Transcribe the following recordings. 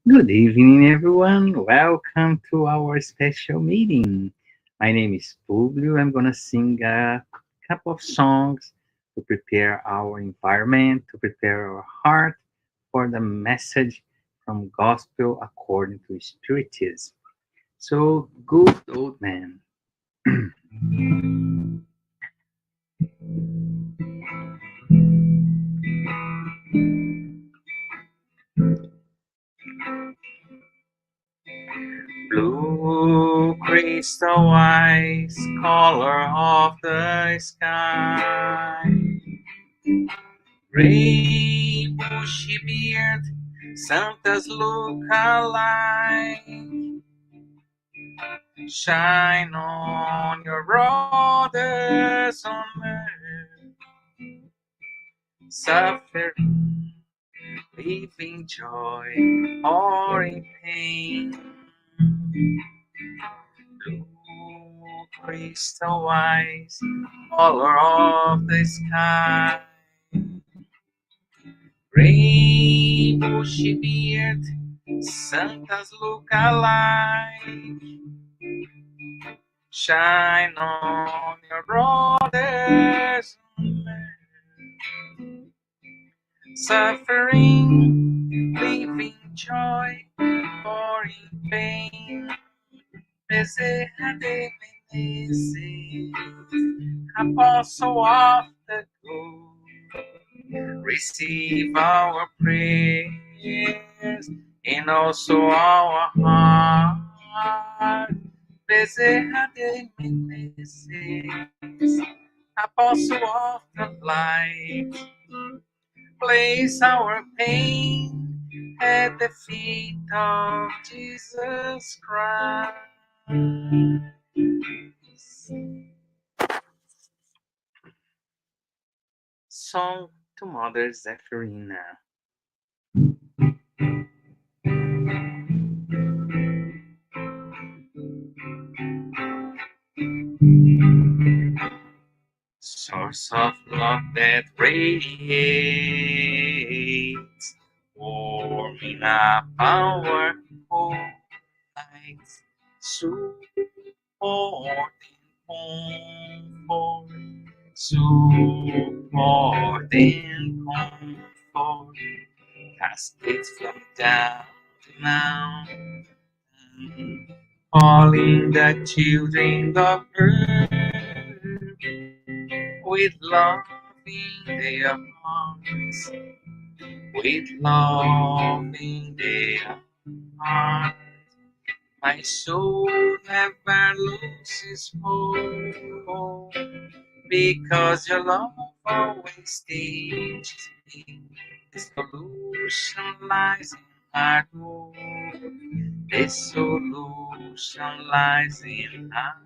Good evening, everyone. Welcome to our special meeting. My name is Publio. I'm going to sing a couple of songs to prepare our environment, to prepare our heart for the message from Gospel according to Spiritism. So, good old man. Blue crystal eyes, color of the sky. Gray bushy beard, Santa's look alike. Shine on your brothers on earth, suffering, living joy, or in pain. Blue crystal eyes, color of the sky. Gray bushy beard, Santa's look alike. Shine on your brothers, suffering, living joy, or in pain. Busy de Menezes, Apostle of the good, receive our prayers and also our heart. Bezerra de Menezes, Apostle of the light, place our pain at the feet of Jesus Christ. Song to Mother Zephyrina. Source of love that radiates, warming up our whole lives, supporting comfort, supporting comfort, cascades from down to mountain, calling the children of earth with love in their hearts, with love in their hearts. My soul never loses hope, because your love always teaches me. The solution lies in hard work. The solution lies in hard.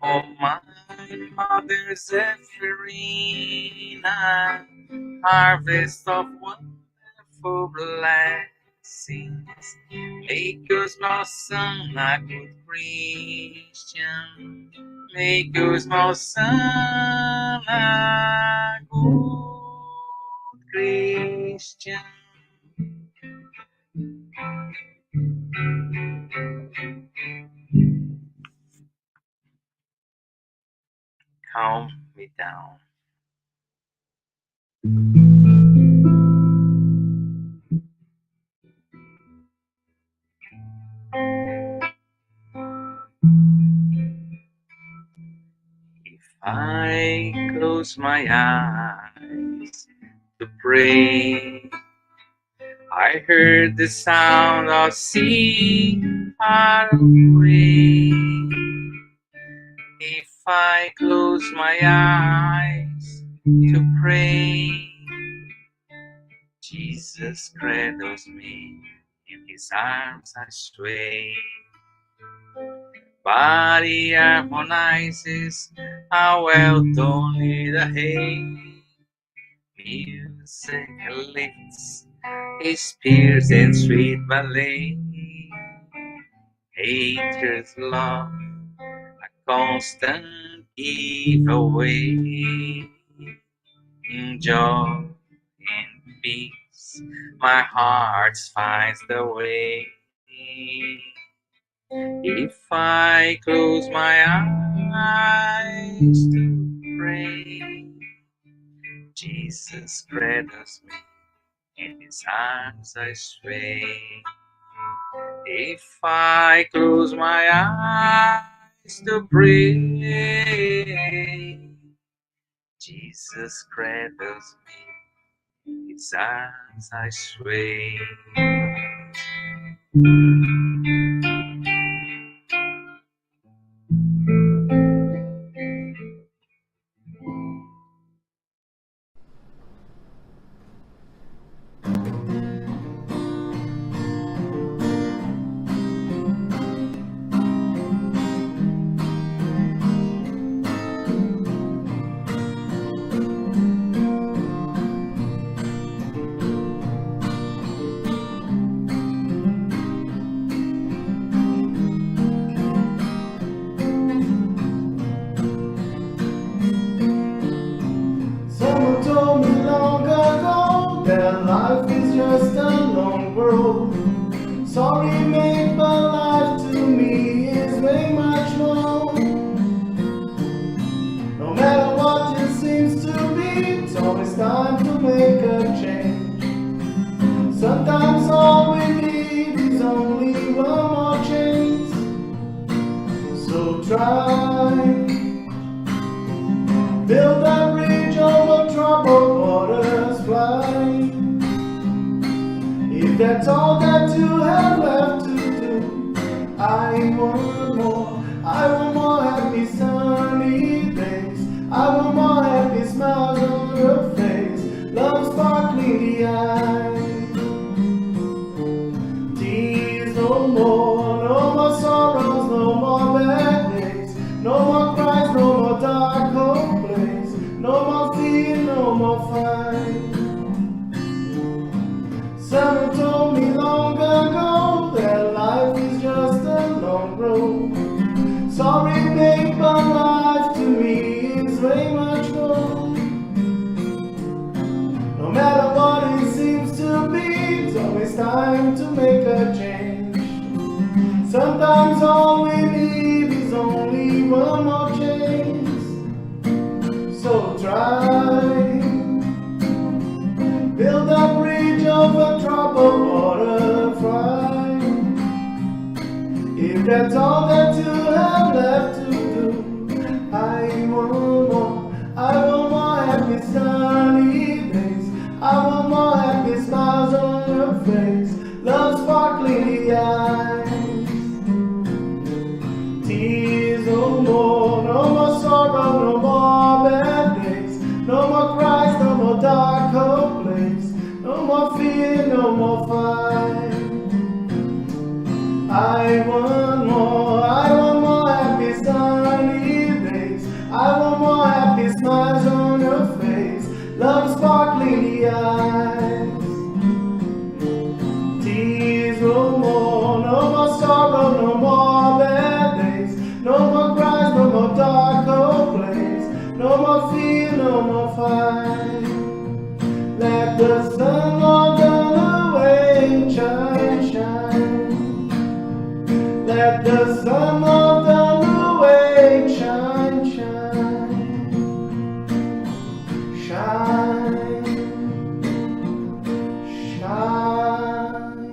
Oh, my mother Zephyrina, harvest of wonderful blessings. Make your small son a good Christian. Make your small son a good Christian. Calm me down. If I close my eyes to pray, I heard the sound of sea far away. If I close my eyes to pray, Jesus cradles me, in his arms I sway. Body harmonizes, how well don't need a hay. Music lifts his spears and sweet ballet. Haters love a constant giveaway. In joy and peace, my heart finds the way. If I close my eyes to pray, Jesus cradles me, in his arms I sway. If I close my eyes to pray, Jesus cradles me, in his arms I sway. Someone told me long ago that life is just a long road. Sorry, mate, but life to me is way much more. No matter what it seems to be, it's always time to make a change. Sometimes all we need is only one more chance. So try, build a bridge over troubled waters, fly. If that's all that you have left to do, I want more. I want more happy sunny days. I want more happy smiles on your face. Love sparkling the eyes. Tears no more, no more sorrows, no more bad days. No more cries, no more dark cold place. No more fear, no more fight. Someone told me long ago that life is just a long road. Sorry, babe, but life to me is way much more. No matter what it seems to be, it's always time to make a change. Sometimes all we need is only one more chance. So try, build a bridge over troubled water, fly. If that's all that you have left to do, I want more. I want more happy sunny days. I want more happy smiles on your face. Love sparkling the eyes. Tears no more, no more sorrow, no more bad days. No more cries, no more dark cold place. No more fear, no more fight. I want more happy sunny days. I want more happy smiles on your face. Love sparkling the eyes. Tears no more sorrow, no more bad days. No more cries, no more dark cold place. No more fear, no more fight. Let the sun on the way shine, shine. Let the sun of the way shine, shine, shine, shine.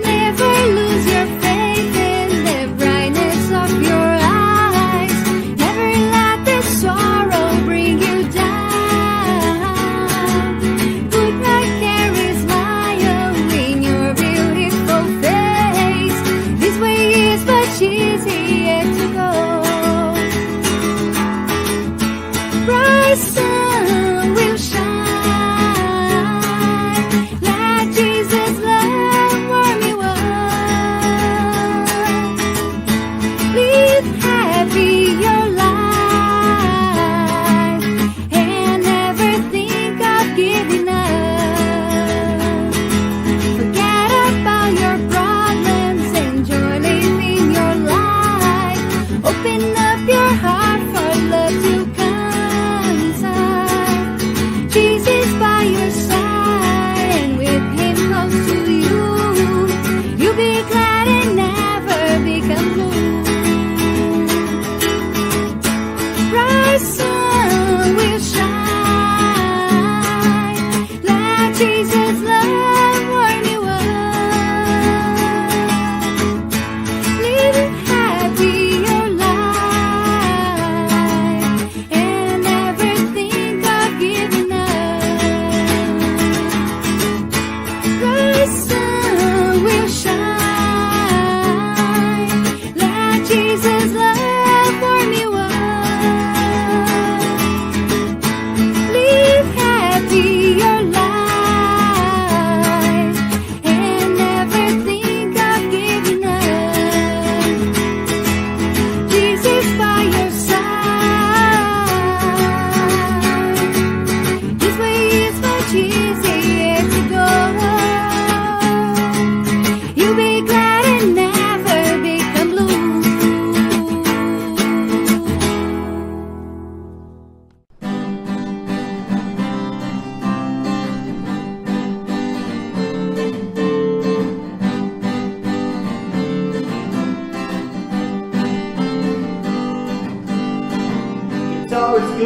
Never lose your faith in the brightness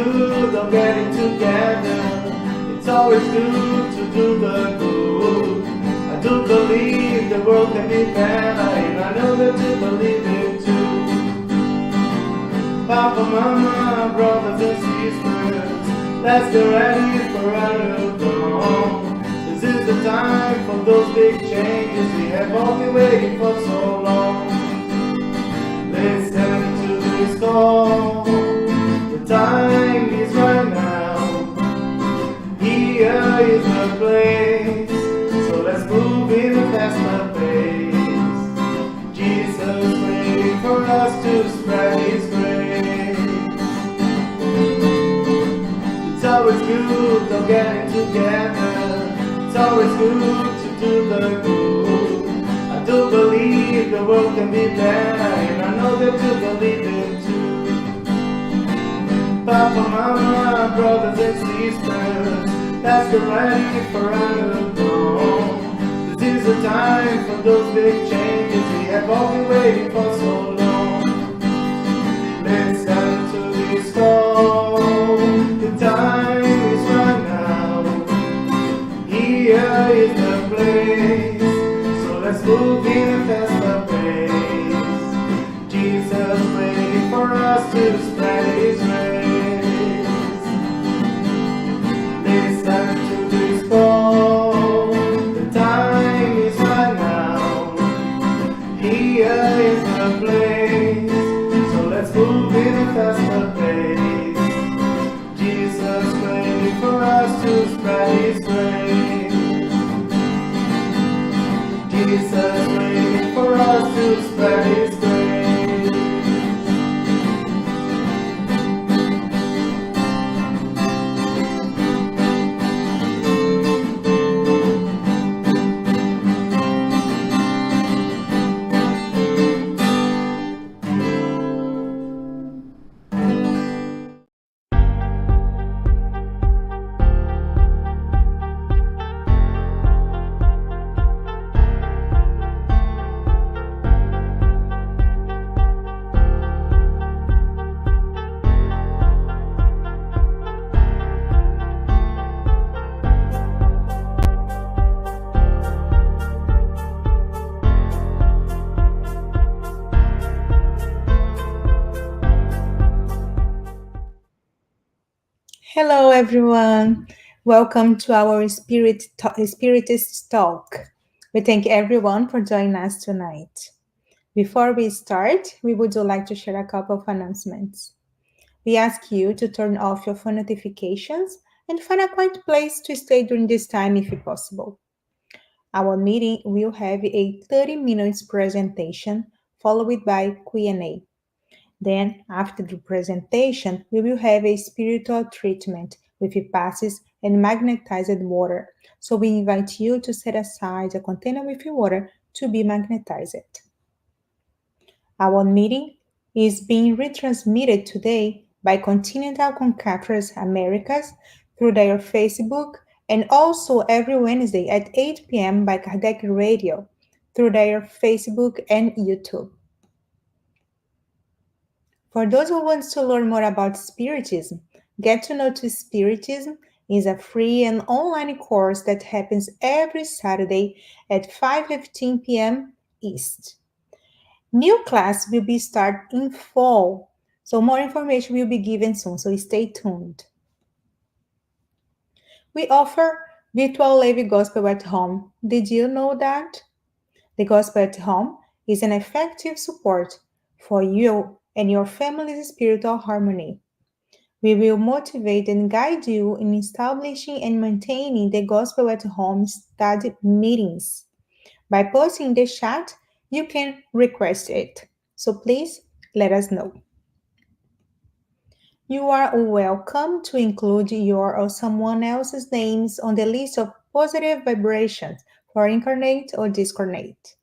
good of getting together. It's always good to do the good. I do believe the world can be better, and I know that you believe it too. Papa, Mama, brothers and sisters, let's get ready for a new dawn. This is the time for those big changes we have all been waiting for so long. Listen to this call, the time is right now. Here is the place, so let's move in a faster pace. Jesus waiting for us to spread His grace. It's always good of getting together. It's always good to do the good. I do believe the world can be better, and I know that you believe it too. Papa, Mama, brothers and sisters, let's get ready for a new dawn. This is the time for those big changes we have all been waiting for so long. Listen to this call, the time is right now. Here is the place, so let's move in a faster pace. Jesus waiting for us to spread His grace. Listen to this call, the time is right now. Here is the place, so let's move in a faster pace. Jesus waiting for us to spread His grace. Jesus waiting for us to spread His grace. Hello, everyone. Welcome to our Spiritist talk. We thank everyone for joining us tonight. Before we start, we would like to share a couple of announcements. We ask you to turn off your phone notifications and find a quiet place to stay during this time if possible. Our meeting will have a 30 minutes presentation followed by Q&A. Then, after the presentation, we will have a spiritual treatment with passes and magnetized water. So we invite you to set aside a container with water to be magnetized. Our meeting is being retransmitted today by Continental Conquerors Americas through their Facebook and also every Wednesday at 8 p.m. by Kardec Radio through their Facebook and YouTube. For those who want to learn more about Spiritism, Get to Know to Spiritism is a free and online course that happens every Saturday at 5:15 p.m. East. New class will be start in fall, so more information will be given soon, so stay tuned. We offer virtual live gospel at home. Did you know that? The gospel at home is an effective support for you and your family's spiritual harmony. We will motivate and guide you in establishing and maintaining the gospel at home study meetings. By posting in the chat, you can request it. So please let us know. You are welcome to include your or someone else's names on the list of positive vibrations for incarnate or discarnate.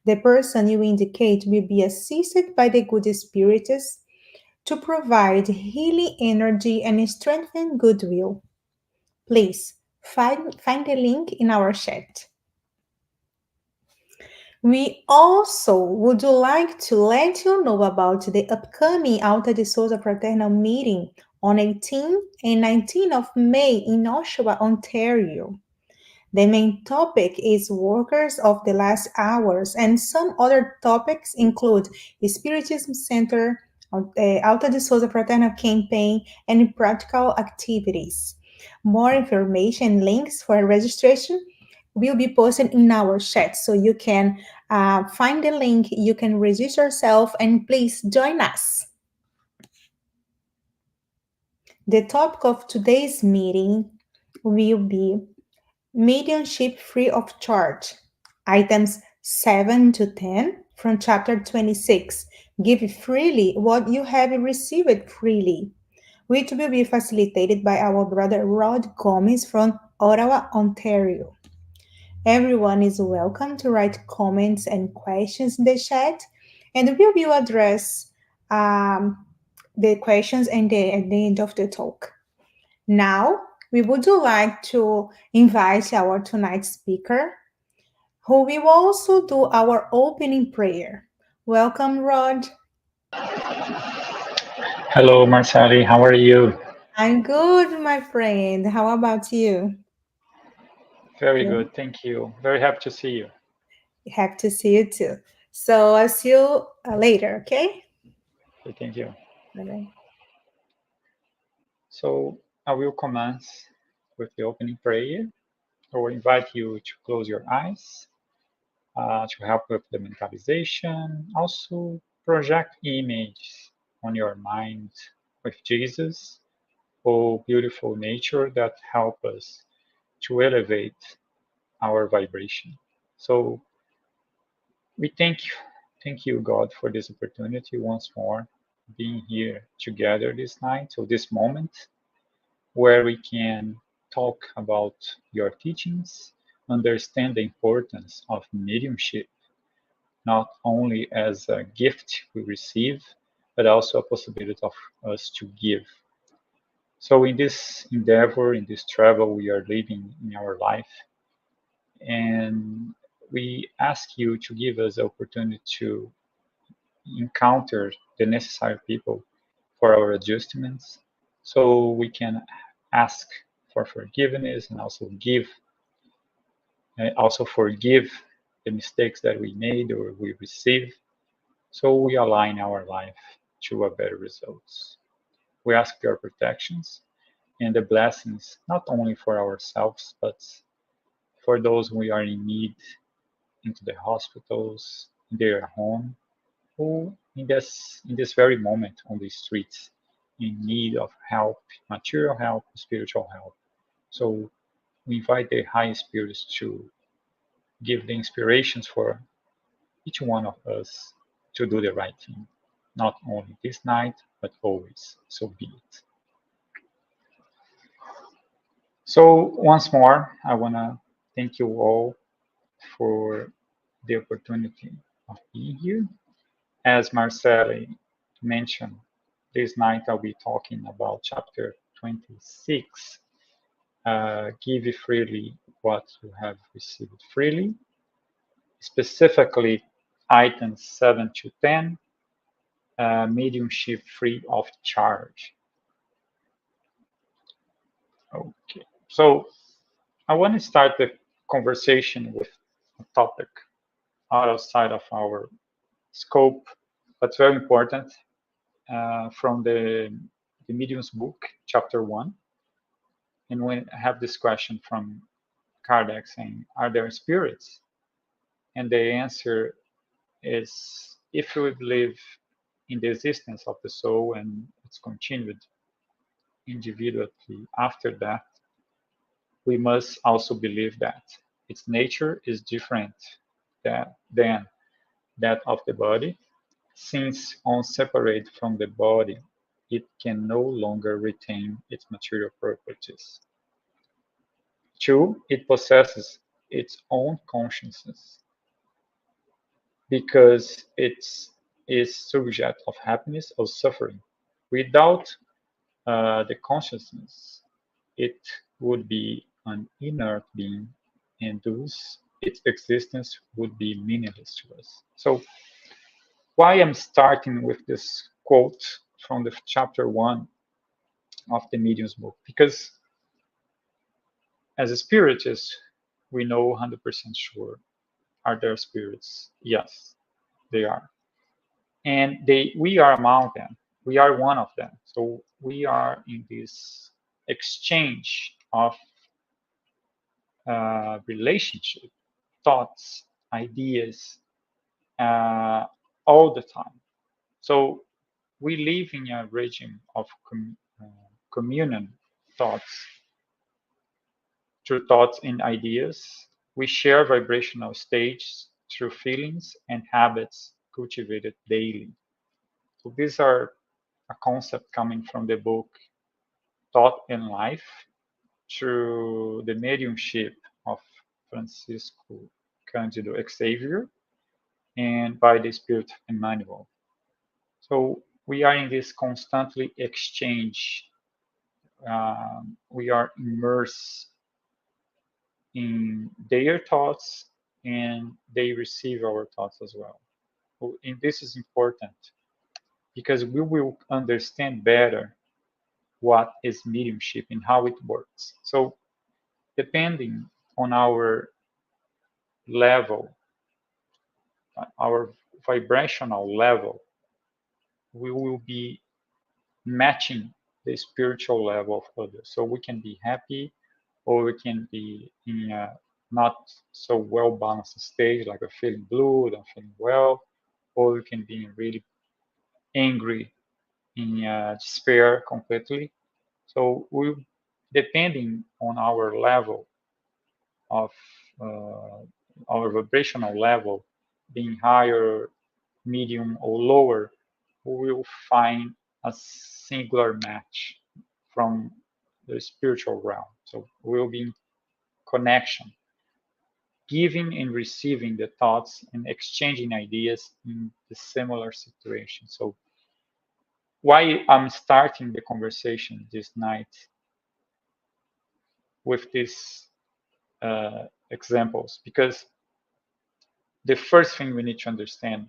The person you indicate will be assisted by the good spiritists to provide healing energy and strengthen goodwill. Please find the link in our chat. We also would like to let you know about the upcoming Alta de Souza Fraternal meeting on 18 and 19 of May in Oshawa, Ontario. The main topic is workers of the last hours, and some other topics include the Spiritism Center, Alta de Souza Fraternal Campaign, and practical activities. More information and links for registration will be posted in our chat, so you can find the link, you can register yourself, and please join us. The topic of today's meeting will be Mediumship free of charge. Items 7 to 10 from chapter 26. Give freely what you have received freely, which will be facilitated by our brother Rod Gomez from Ottawa, Ontario. Everyone is welcome to write comments and questions in the chat, and we will address the questions at the end of the talk. Now, we would like to invite our tonight's speaker, who will also do our opening prayer. Welcome, Rod. Hello, Marceli. How are you? I'm good, my friend. How about you? Very Good. good. Thank you. Very happy to see you. Happy to see you too. So I'll see you later, okay? Okay, thank you. Bye-bye. So I will commence with the opening prayer. I will invite you to close your eyes to help with the mentalization. Also, project images on your mind with Jesus, or beautiful nature that help us to elevate our vibration. So we thank you, God, for this opportunity once more, being here together this night, so this moment where we can talk about your teachings, understand the importance of mediumship, not only as a gift we receive, but also a possibility of us to give. So in this endeavor, in this travel we are living in our life, and we ask you to give us the opportunity to encounter the necessary people for our adjustments, so we can ask for forgiveness and also forgive the mistakes that we made or we receive, so we align our life to a better results. We ask your protections and the blessings, not only for ourselves, but for those we are in need, into the hospitals, in their home, who in this very moment on the streets in need of help, material help, spiritual help. So we invite the high spirits to give the inspirations for each one of us to do the right thing, not only this night, but always. So be it. So once more, I want to thank you all for the opportunity of being here. As Marceli mentioned, this night I'll be talking about chapter 26, give freely what you have received freely, specifically items 7 to 10, mediumship free of charge. Okay, so I want to start the conversation with a topic outside of our scope, but very important, from the Medium's book, chapter 1. And we have this question from Kardec saying, are there spirits? And the answer is, if we believe in the existence of the soul and its continued individuality after that, we must also believe that its nature is different than that of the body, since once separate from the body, it can no longer retain its material properties. Two, it possesses its own consciousness because it is subject of happiness or suffering. Without the consciousness, it would be an inert being, and thus its existence would be meaningless to us. So, why I'm starting with this quote from the chapter 1 of the medium's book, because as a spiritist, we know 100% sure, are there spirits? Yes, they are. And we are among them. We are one of them. So we are in this exchange of relationship, thoughts, ideas, uh, all the time. So we live in a regime of communion thoughts, through thoughts and ideas. We share vibrational states through feelings and habits cultivated daily. So these are a concept coming from the book Thought and Life, through the mediumship of Francisco Cândido Xavier and by the Spirit Emmanuel. So we are in this constantly exchange. We are immersed in their thoughts and they receive our thoughts as well. And this is important because we will understand better what is mediumship and how it works. So depending on our level, our vibrational level, we will be matching the spiritual level of others. So we can be happy, or we can be in a not so well balanced stage, like a feeling blue, not feeling well, or we can be really angry, in despair completely. So we, depending on our level of our vibrational level, being higher, medium, or lower, we will find a singular match from the spiritual realm. So we'll be in connection, giving and receiving the thoughts and exchanging ideas in the similar situation. So why I'm starting the conversation this night with these examples, because the first thing we need to understand,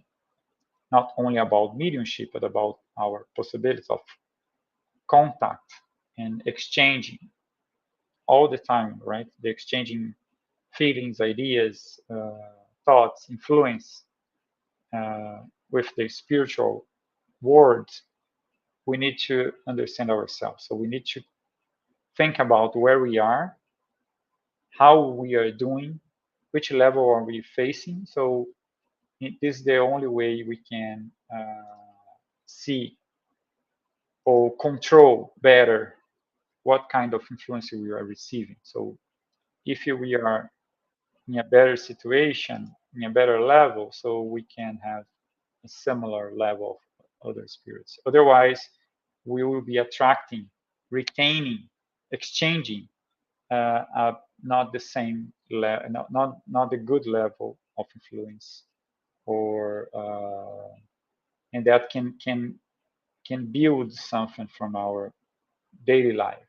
not only about mediumship, but about our possibilities of contact and exchanging all the time, right? The exchanging feelings, ideas, thoughts, influence with the spiritual world. We need to understand ourselves. So we need to think about where we are, how we are doing, which level are we facing. So this is the only way we can see or control better what kind of influence we are receiving. So if we are in a better situation, in a better level, so we can have a similar level of other spirits. Otherwise, we will be attracting, retaining, exchanging not the same level, not the good level of influence, or and that can build something from our daily life.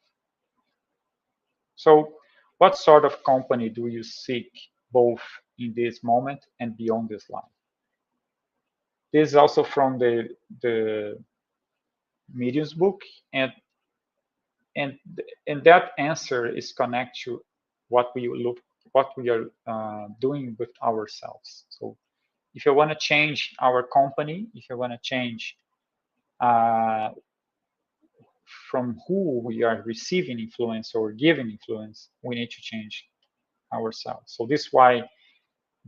So, what sort of company do you seek both in this moment and beyond this life? This is also from the Medium's book, and and and that answer is connected to what we are doing with ourselves. So, if you want to change our company, if you want to change uh, from who we are receiving influence or giving influence, we need to change ourselves. So this is why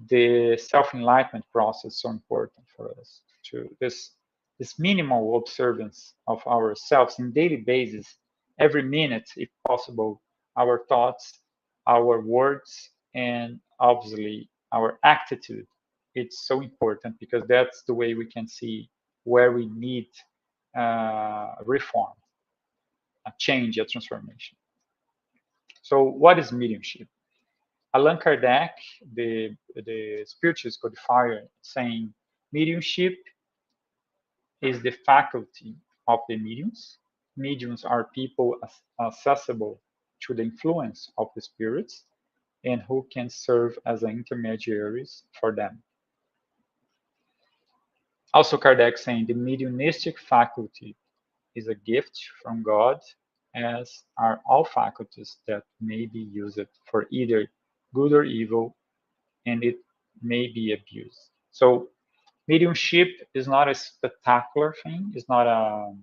the self-enlightenment process is so important for us. To this minimal observance of ourselves in daily basis, every minute, if possible, our thoughts, our words, and obviously our attitude. It's so important because that's the way we can see where we need reform, a change, a transformation. So what is mediumship? Allan Kardec, the Spiritist codifier, saying mediumship is the faculty of the mediums. Mediums are people accessible to the influence of the spirits and who can serve as intermediaries for them. Also, Kardec saying the mediumistic faculty is a gift from God as are all faculties that may be used for either good or evil, and it may be abused. So mediumship is not a spectacular thing. It's not a,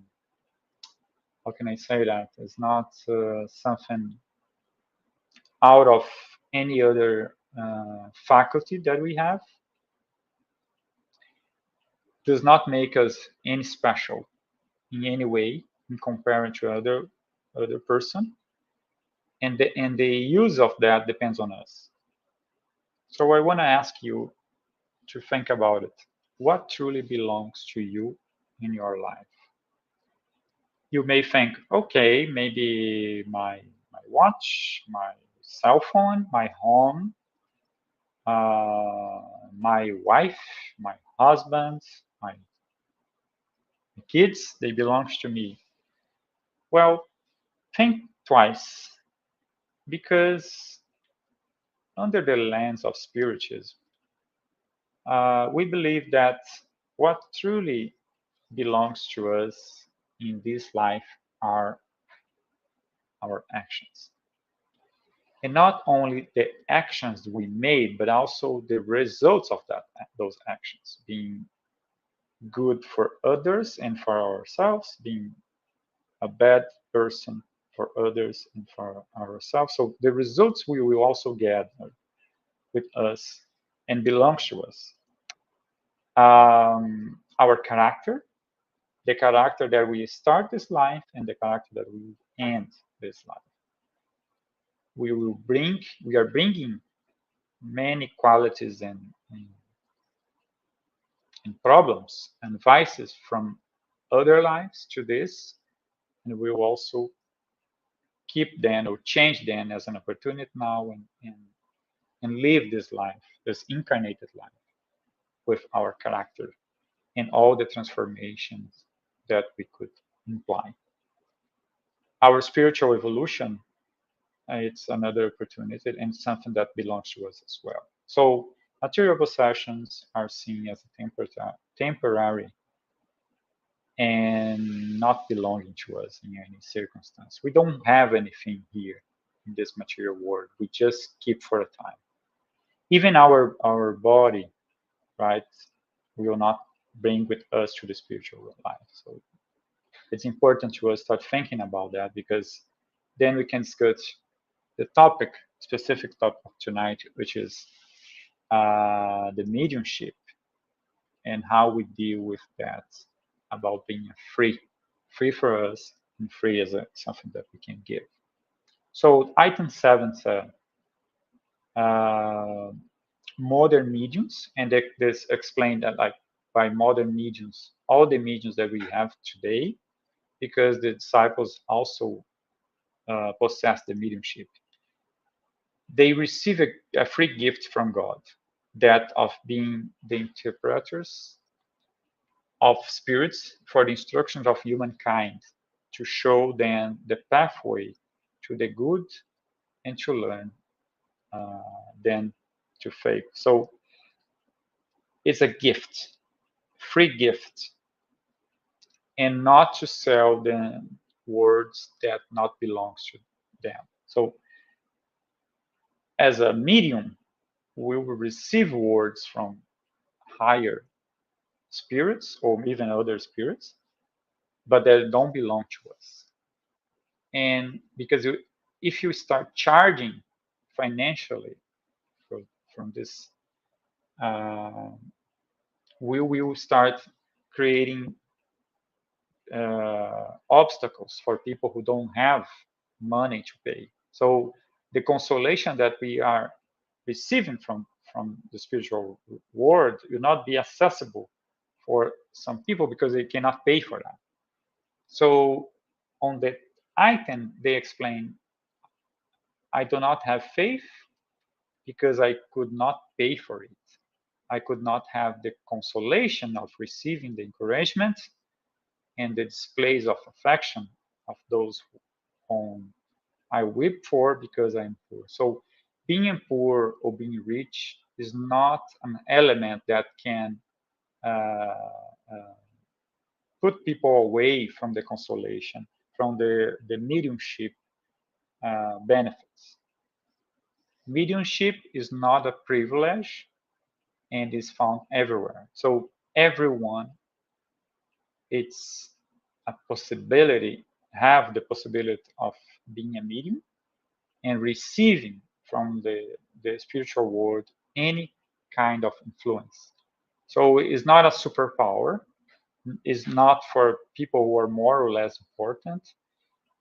how can I say that? It's not something out of any other faculty that we have. Does not make us any special in any way in comparison to other person, and the use of that depends on us. So I want to ask you to think about it. What truly belongs to you in your life? You may think, okay, maybe my watch, my cell phone, my home, my wife, my husband, my kids, they belong to me. Well, think twice, because under the lens of Spiritism, we believe that what truly belongs to us in this life are our actions. And not only the actions we made, but also the results of those actions, being good for others and for ourselves, being a bad person for others and for ourselves. So the results we will also get with us and belongs to us. Our character, the character that we start this life and the character that we end this life. We are bringing many qualities and problems and vices from other lives to this, and we will also keep them or change them as an opportunity now and live this life, this incarnated life, with our character and all the transformations that we could imply. Our spiritual evolution, it's another opportunity and something that belongs to us as well. So material possessions are seen as a temporary and not belonging to us in any circumstance. We don't have anything here in this material world. We just keep for a time. Even our body, right, we will not bring with us to the spiritual life. So it's important to us start thinking about that, because then we can discuss the specific topic of tonight, which is the mediumship and how we deal with that, about being free for us and free as something that we can give. So item 7 said, modern mediums, and this explained that, like, by modern mediums, all the mediums that we have today, because the disciples also possess the mediumship. They receive a free gift from God, that of being the interpreters of spirits for the instructions of humankind, to show them the pathway to the good and to learn them to faith. So it's a gift, free gift, and not to sell them words that not belongs to them. So as a medium, we will receive words from higher spirits or even other spirits, but that don't belong to us. And because if you start charging financially from this, uh, we will start creating obstacles for people who don't have money to pay. So the consolation that we are receiving from the spiritual world will not be accessible for some people because they cannot pay for that. So on the item, they explain, I do not have faith because I could not pay for it. I could not have the consolation of receiving the encouragement and the displays of affection of those whom I weep for because I'm poor. So being poor or being rich is not an element that can uh, uh, put people away from the consolation from the mediumship benefits. Mediumship is not a privilege and is found everywhere. So everyone, it's a possibility, have the possibility of being a medium and receiving from the spiritual world any kind of influence. So it's not a superpower. It's not for people who are more or less important.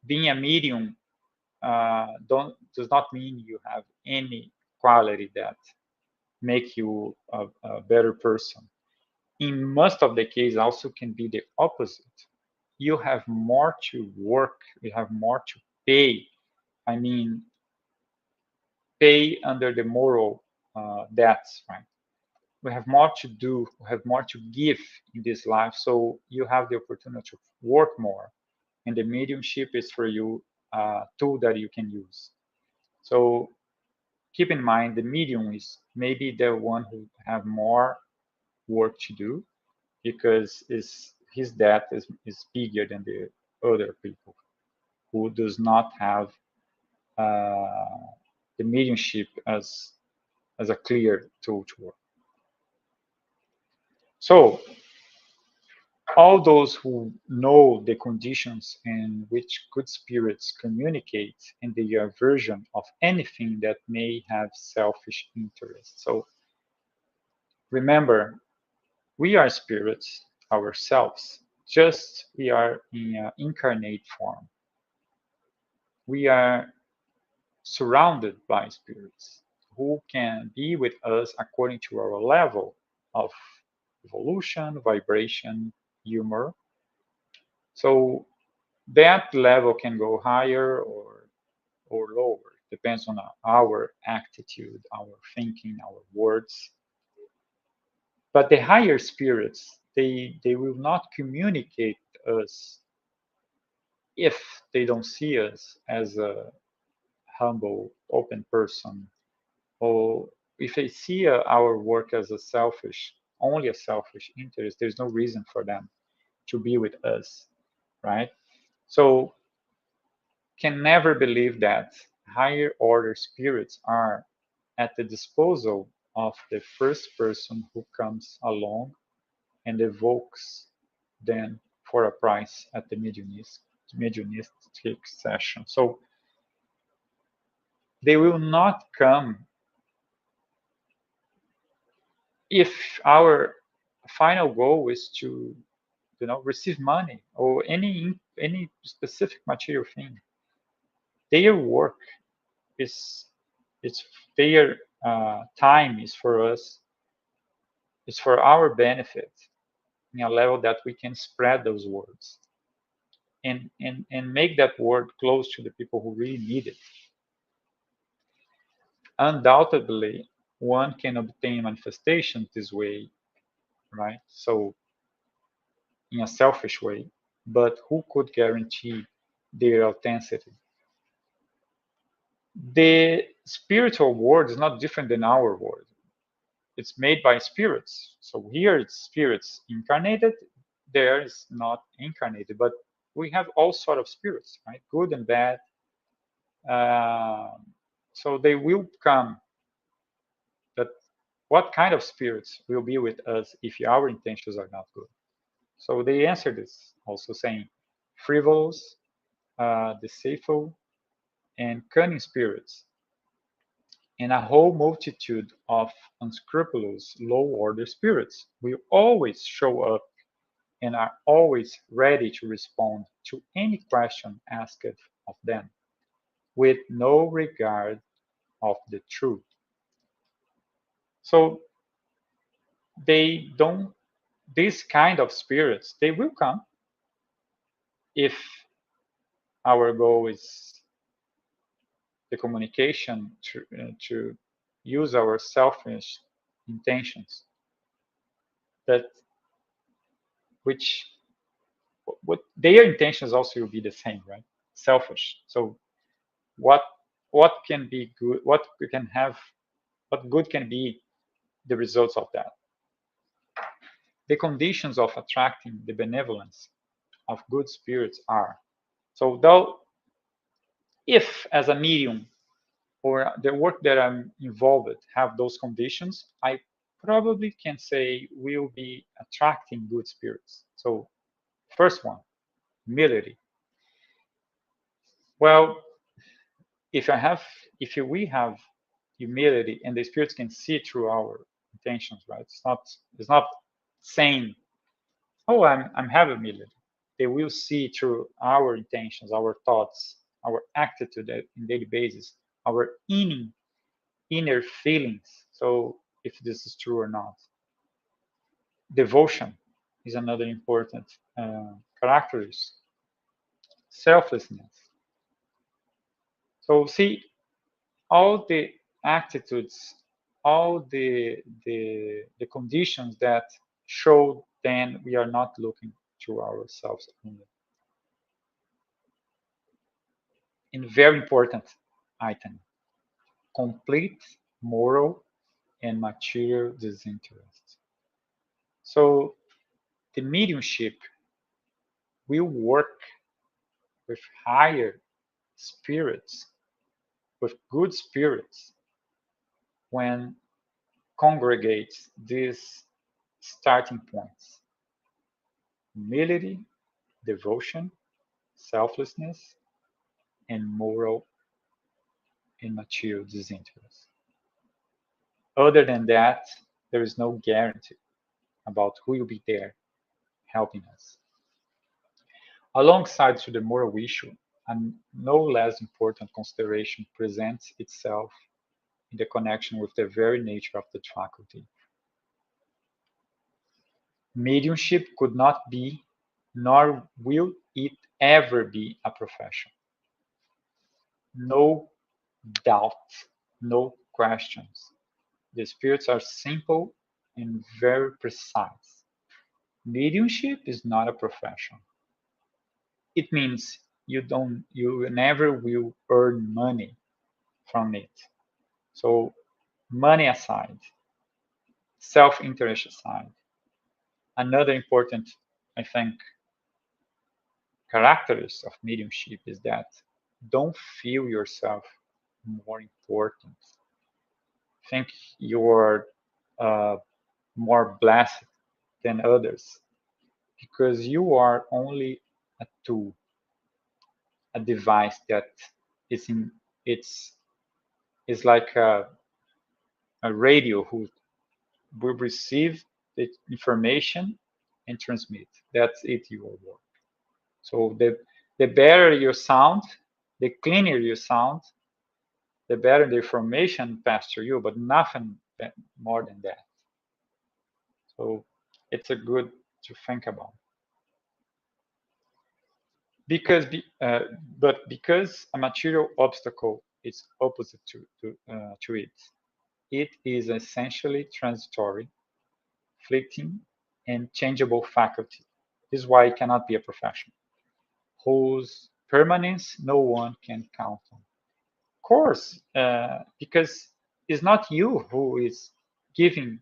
Being a medium does not mean you have any quality that make you a better person. In most of the cases, also can be the opposite. You have more to work. You have more to pay. I mean, pay under the moral debts, right? We have more to do. We have more to give in this life. So you have the opportunity to work more, and the mediumship is for you a tool that you can use. So keep in mind the medium is maybe the one who have more work to do because his debt is bigger than the other people who does not have uh, the mediumship as a clear tool to work. So all those who know the conditions in which good spirits communicate and the aversion of anything that may have selfish interest. So remember, we are spirits ourselves, just we are in an incarnate form. We are surrounded by spirits who can be with us according to our level of evolution, vibration, humor. So that level can go higher or lower, depends on our attitude, our thinking, our words. But the higher spirits, they will not communicate us if they don't see us as a humble, open person, or if they see our work as a selfish, only a selfish interest, there's no reason for them to be with us, right? So can never believe that higher order spirits are at the disposal of the first person who comes along and evokes them for a price at the mediumistic session. So they will not come if our final goal is to receive money or any specific material thing. Their work is it's their time is for us, it's for our benefit in a level that we can spread those words and make that word close to the people who really need it. Undoubtedly, one can obtain manifestations this way, right? So in a selfish way, but who could guarantee their authenticity? The spiritual world is not different than our world. It's made by spirits. So here it's spirits incarnated, there is not incarnated, but we have all sort of spirits, right? Good and bad. So they will come. But what kind of spirits will be with us if our intentions are not good? So they answered this also saying frivolous, deceitful, and cunning spirits, and a whole multitude of unscrupulous low order spirits will always show up and are always ready to respond to any question asked of them with no regard of the truth. So they don't, this kind of spirits, they will come if our goal is the communication to use our selfish intentions that which what their intentions also will be the same, right? Selfish. So what what can be good, what we can have, what good can be the results of that? The conditions of attracting the benevolence of good spirits are So though, if as a medium or the work that I'm involved have those conditions, I probably can say we'll be attracting good spirits. So first one, humility. Well, if I have, if we have humility and the spirits can see through our intentions, right? It's not saying, oh, I'm having humility. They will see through our intentions, our thoughts, our attitude in daily basis, our inner feelings. So if this is true or not. Devotion is another important characteristic. Selflessness. So see, all the attitudes, all the conditions that show then we are not looking to ourselves only. And very important item, complete moral and material disinterest. So the mediumship will work with higher spirits, with good spirits, when congregates these starting points: humility, devotion, selflessness, and moral and material disinterest. Other than that, there is no guarantee about who will be there helping us. Alongside to the moral issue, a no less important consideration presents itself in the connection with the very nature of the faculty. Mediumship could not be, nor will it ever be, a profession. No doubt, no questions. The spirits are simple and very precise. Mediumship is not a profession. It means you never will earn money from it. So money aside, self-interest aside, another important, I think, characteristics of mediumship is that don't feel yourself more important. Think you're uh, more blessed than others because you are only a tool, a device that is in it's is like a radio who will receive the information and transmit. That's it, your work. So the better you sound, the cleaner you sound, the better the information passed through you, but nothing more than that. So it's a good to think about. Because, but because a material obstacle is opposite to it, it is essentially transitory, fleeting, and changeable faculty. This is why it cannot be a profession, whose permanence no one can count on. Of course, because it's not you who is giving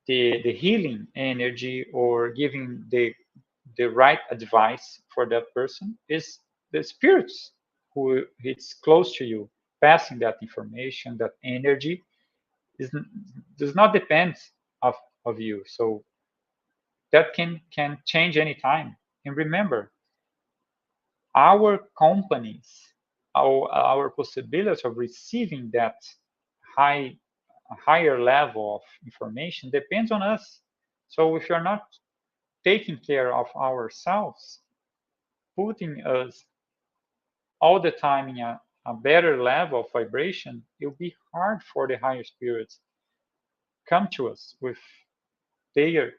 the healing energy or giving the right advice for that person. Is the spirits who it's close to you passing that information, that energy is does not depend of of you. So that can change anytime. And remember, our companies, our possibility of receiving that high higher level of information depends on us. So if you're not taking care of ourselves, putting us all the time in a better level of vibration, it'll be hard for the higher spirits come to us with their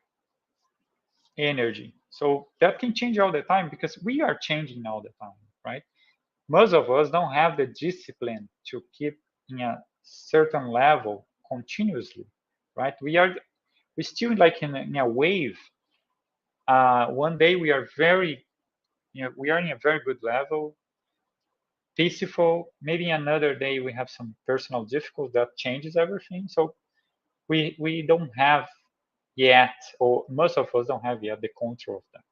energy. So that can change all the time because we are changing all the time, right? Most of us don't have the discipline to keep in a certain level continuously, right? We still like in a wave. One day we are very, we are in a very good level, peaceful. Maybe another day we have some personal difficulty that changes everything. So we don't have yet, or most of us don't have yet the control of that.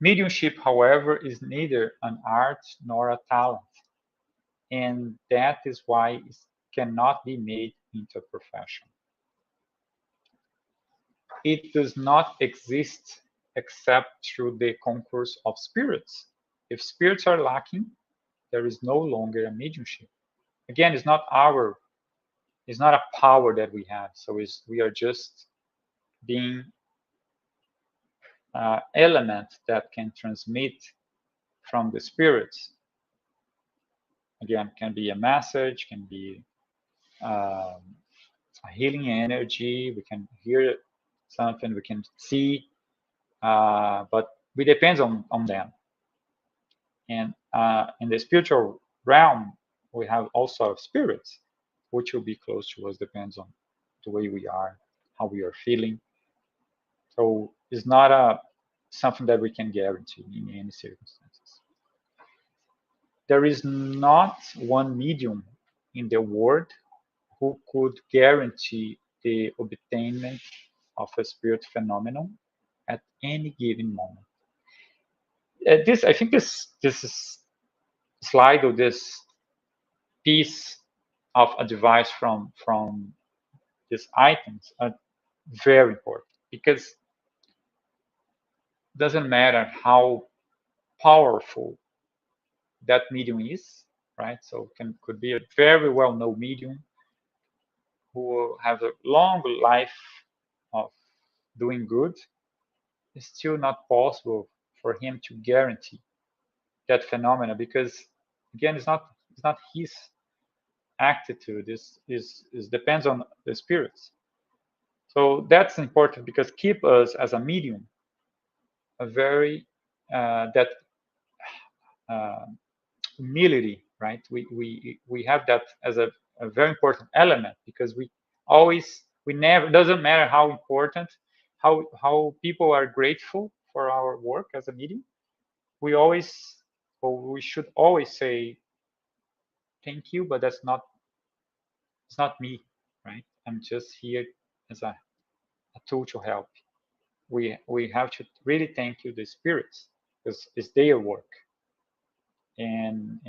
Mediumship, however, is neither an art nor a talent, and that is why it cannot be made into a profession. It does not exist except through the concourse of spirits. If spirits are lacking, there is no longer a mediumship. Again, it's not a power that we have. So we are just being element that can transmit from the spirits. Again, can be a message, can be a healing energy. We can hear something, we can see, but we depend on them. And in the spiritual realm, we have also spirits, which will be close to us, depends on the way we are, how we are feeling. So it's not something that we can guarantee in any circumstances. There is not one medium in the world who could guarantee the obtainment of a spirit phenomenon at any given moment. I think this slide or this piece of advice from these items are very important, because it doesn't matter how powerful that medium is, right? So could be a very well-known medium who will have a long life of doing good. It's still not possible for him to guarantee that phenomena, because again, it's not his attitude. Is depends on the spirits. So that's important, because keep us as a medium a very that humility, right? We have that as a very important element, because we never, doesn't matter how important, how people are grateful for our work as a medium, we always, or we should always say thank you, but it's not me, right? I'm just here as a tool to help. We have to really thank you, the spirits, because it's their work, and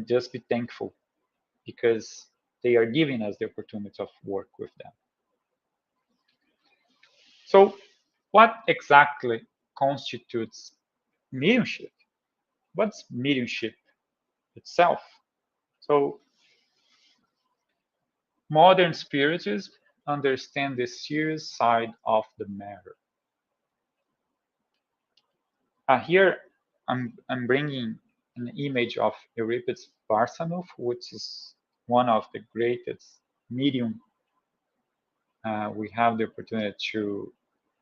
just be thankful, because they are giving us the opportunity of work with them. So what exactly constitutes mediumship? What's mediumship itself? So modern spiritists understand the serious side of the matter. Here I'm bringing an image of Euripides Barsanov, which is one of the greatest medium we have the opportunity to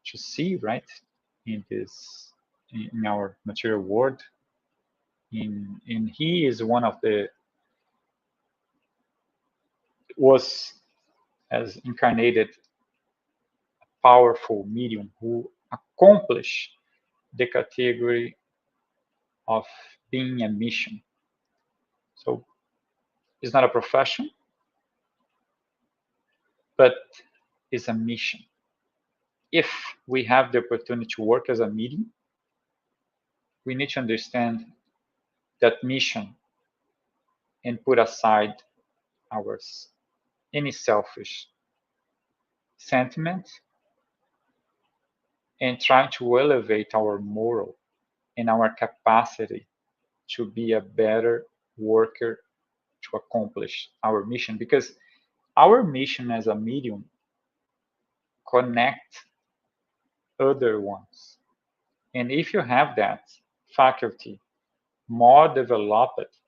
see, right, in our material world. He is one of the was as incarnated powerful medium who accomplished the category of being a mission. So it's not a profession, but it's a mission. If we have the opportunity to work as a medium, we need to understand that mission and put aside any selfish sentiment, and try to elevate our moral and our capacity to be a better worker to accomplish our mission. Because our mission as a medium connect other ones. And if you have that faculty more developed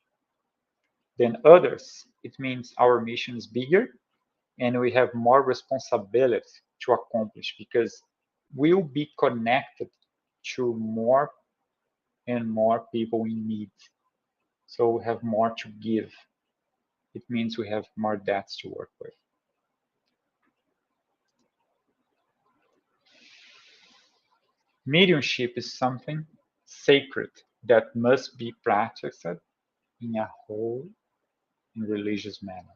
than others, it means our mission is bigger and we have more responsibility to accomplish, because we'll be connected to more and more people in need. So we have more to give. It means we have more debts to work with. Mediumship is something sacred that must be practiced in a whole and religious manner.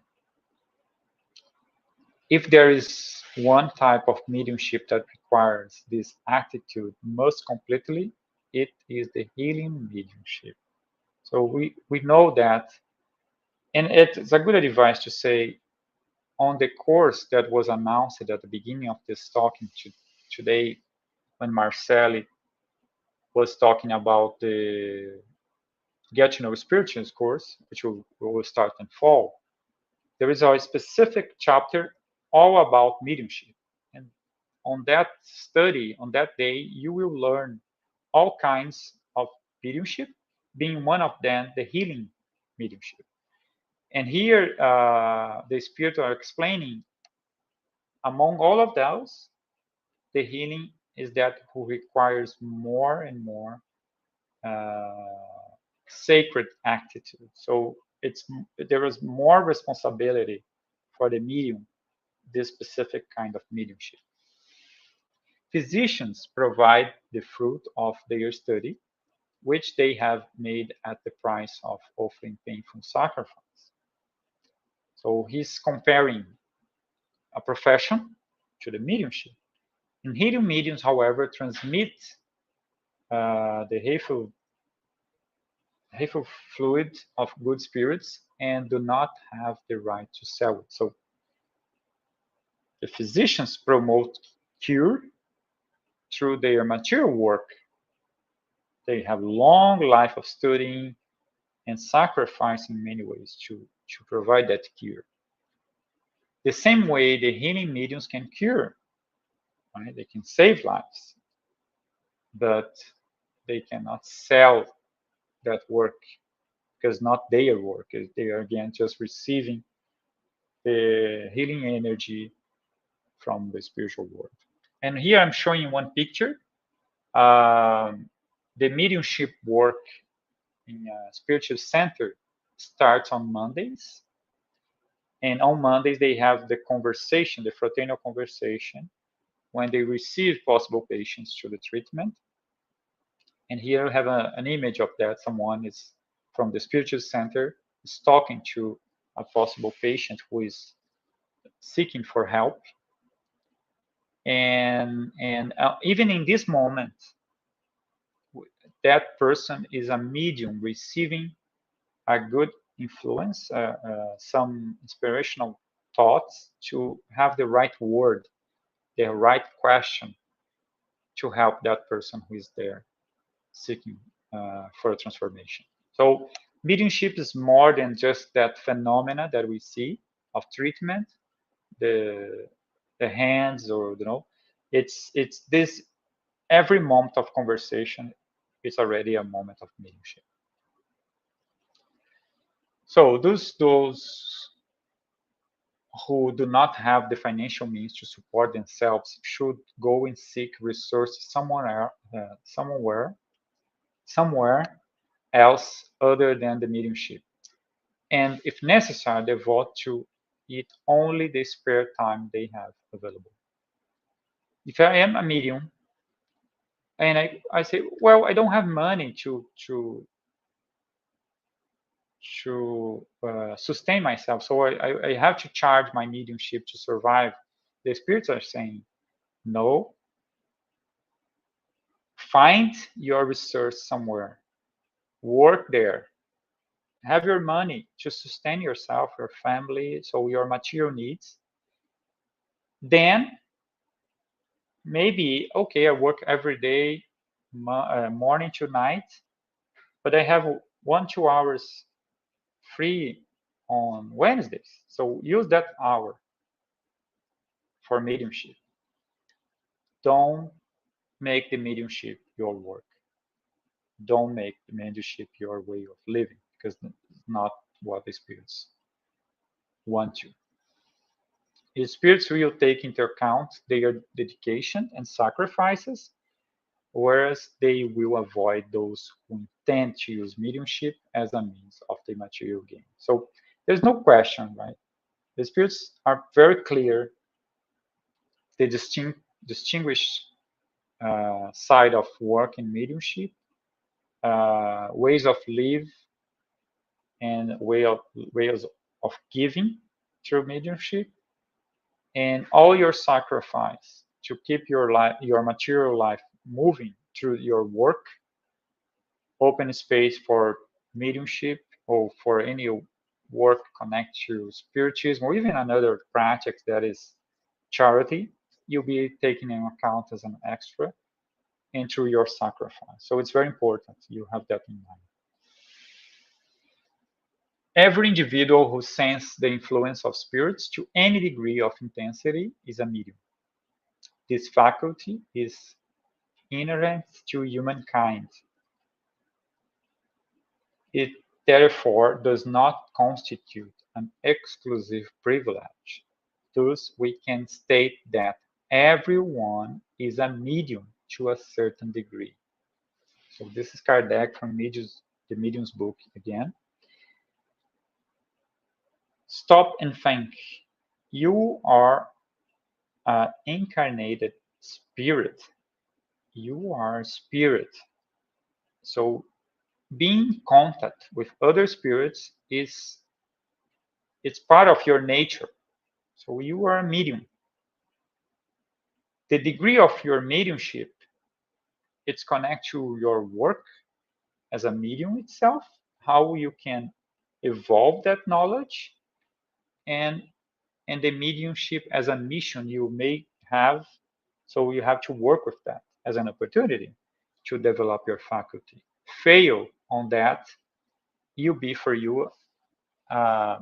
if there is one type of mediumship that requires this attitude most completely, it is the healing mediumship. So we know that, and it's a good advice to say on the course that was announced at the beginning of this talking today, when Marceli was talking about the Get to Know Spiritism course, which will start in fall, there is a specific chapter all about mediumship. And on that study, on that day, you will learn all kinds of mediumship, being one of them the healing mediumship. And here, the Spirit are explaining, among all of those, the healing is that who requires more and more sacred attitude. So there is more responsibility for the medium, this specific kind of mediumship. Physicians provide the fruit of their study, which they have made at the price of offering painful sacrifice. So he's comparing a profession to the mediumship. And healing mediums, however, transmit the hateful fluid of good spirits and do not have the right to sell it. So the physicians promote cure through their material work. They have long life of studying and sacrifice in many ways to provide that cure. The same way the healing mediums can cure, right? They can save lives, but they cannot sell that work because not their work. They are again just receiving the healing energy from the spiritual world. And here I'm showing one picture. The mediumship work in a spiritual center starts on Mondays. And on Mondays, they have the conversation, the fraternal conversation, when they receive possible patients to the treatment. And here I have an image of that. Someone is from the spiritual center is talking to a possible patient who is seeking for help. And even in this moment, that person is a medium receiving a good influence, some inspirational thoughts to have the right word, the right question to help that person who is there seeking for a transformation. So mediumship is more than just that phenomena that we see of treatment, the hands, or it's this every moment of conversation is already a moment of mediumship. So those who do not have the financial means to support themselves should go and seek resources somewhere else other than the mediumship. And if necessary, devote to it only the spare time they have available. If I am a medium and I say, well, I don't have money to sustain myself, so I have to charge my mediumship to survive. The spirits are saying, no, find your resource somewhere, work there, have your money to sustain yourself, your family, so your material needs. Then maybe, okay, I work every day, morning to night, but I have 1-2 hours free on Wednesdays. So use that hour for mediumship. Don't make the mediumship your work. Don't make the mediumship your way of living, because it's not what the spirits want you. The spirits will take into account their dedication and sacrifices, whereas they will avoid those who intend to use mediumship as a means of the material gain. So there's no question, right? The spirits are very clear. They distinguish side of work in mediumship, ways of live, and ways of giving through mediumship. And all your sacrifice to keep your life, your material life moving through your work, open space for mediumship or for any work connect to spiritism or even another project that is charity, you'll be taken in account as an extra and through your sacrifice. So it's very important you have that in mind. Every individual who senses the influence of spirits to any degree of intensity is a medium. This faculty is inherent to humankind. It therefore does not constitute an exclusive privilege. Thus, we can state that everyone is a medium to a certain degree. So this is Kardec from the Medium's book again. Stop and think. You are an incarnated spirit. You are spirit. So being in contact with other spirits it's part of your nature. So you are a medium. The degree of your mediumship, it's connected to your work as a medium itself, how you can evolve that knowledge, and the mediumship as a mission you may have. So you have to work with that as an opportunity to develop your faculty. Fail on that, you'll be for you a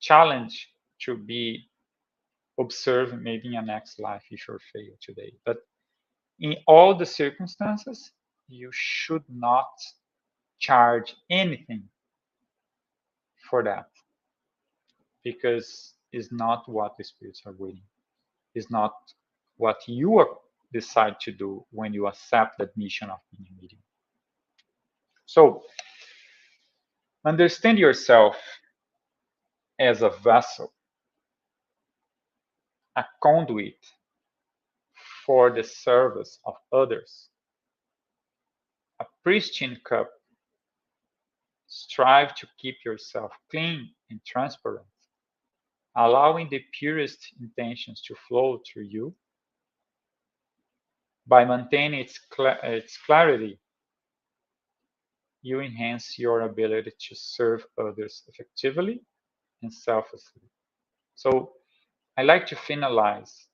challenge to be observed maybe in a next life if you fail today. But in all the circumstances, you should not charge anything for that because it's not what the spirits are waiting. It's not what you decide to do when you accept that mission of being a medium. So understand yourself as a vessel, a conduit for the service of others, a pristine cup. Strive to keep yourself clean and transparent, allowing the purest intentions to flow through you. By maintaining its clarity, you enhance your ability to serve others effectively and selflessly. So I like to finalize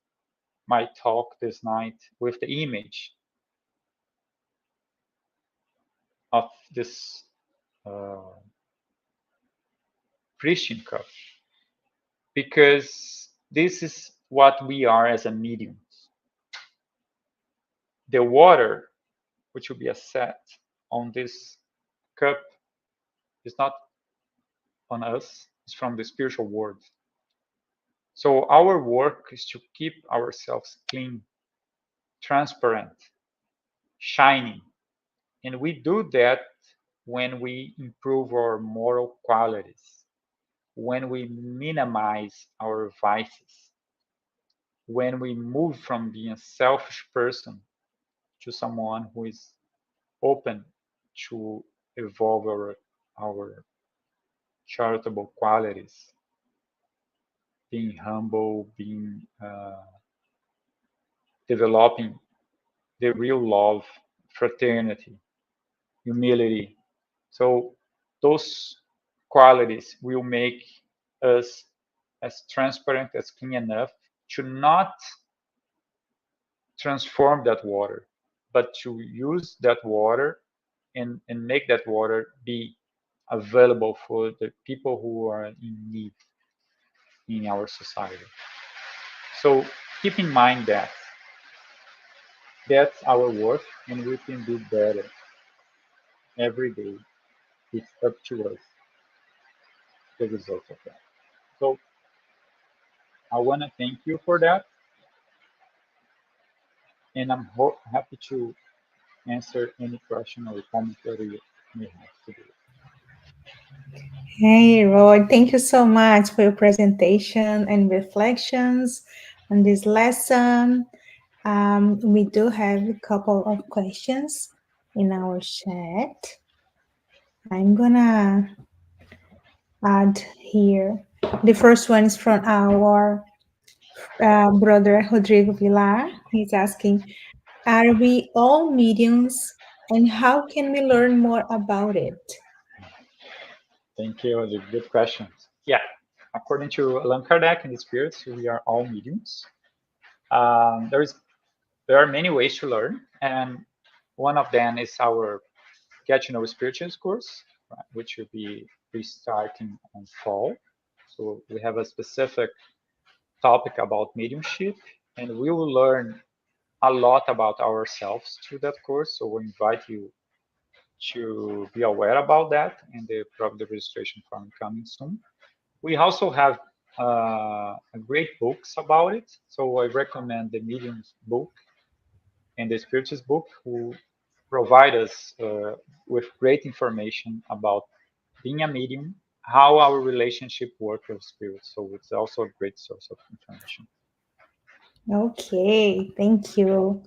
my talk this night with the image of this Christian cup, because this is what we are as a medium. The water, which will be a set on this cup, is not on us, it's from the spiritual world. So our work is to keep ourselves clean, transparent, shining. And we do that when we improve our moral qualities, when we minimize our vices, when we move from being a selfish person to someone who is open to evolve our charitable qualities, being humble, being developing the real love, fraternity, humility. So those qualities will make us as transparent, as clean enough to not transform that water, but to use that water and make that water be available for the people who are in need in our society. So keep in mind that that's our work and we can do better every day. It's up to us, the result of that. So I want to thank you for that. And I'm happy to answer any question or comment that you may have today. Hey, Roy, thank you so much for your presentation and reflections on this lesson. We do have a couple of questions in our chat. I'm gonna add here The first one is from our brother Rodrigo Villar. He's asking, are we all mediums and how can we learn more about it? Thank you. The good questions. Yeah, according to Allan Kardec and the spirits, we are all mediums. Um, there is there are many ways to learn, and one of them is our Get to Know Spirituals course, right, which will be restarting on fall. So we have a specific topic about mediumship, and we will learn a lot about ourselves through that course. So we invite you to be aware about that, and probably the registration form coming soon. We also have great books about it. So I recommend the Medium's book and the Spiritist book, who provide us with great information about being a medium, how our relationship works with spirits. So it's also a great source of information. Okay, thank you.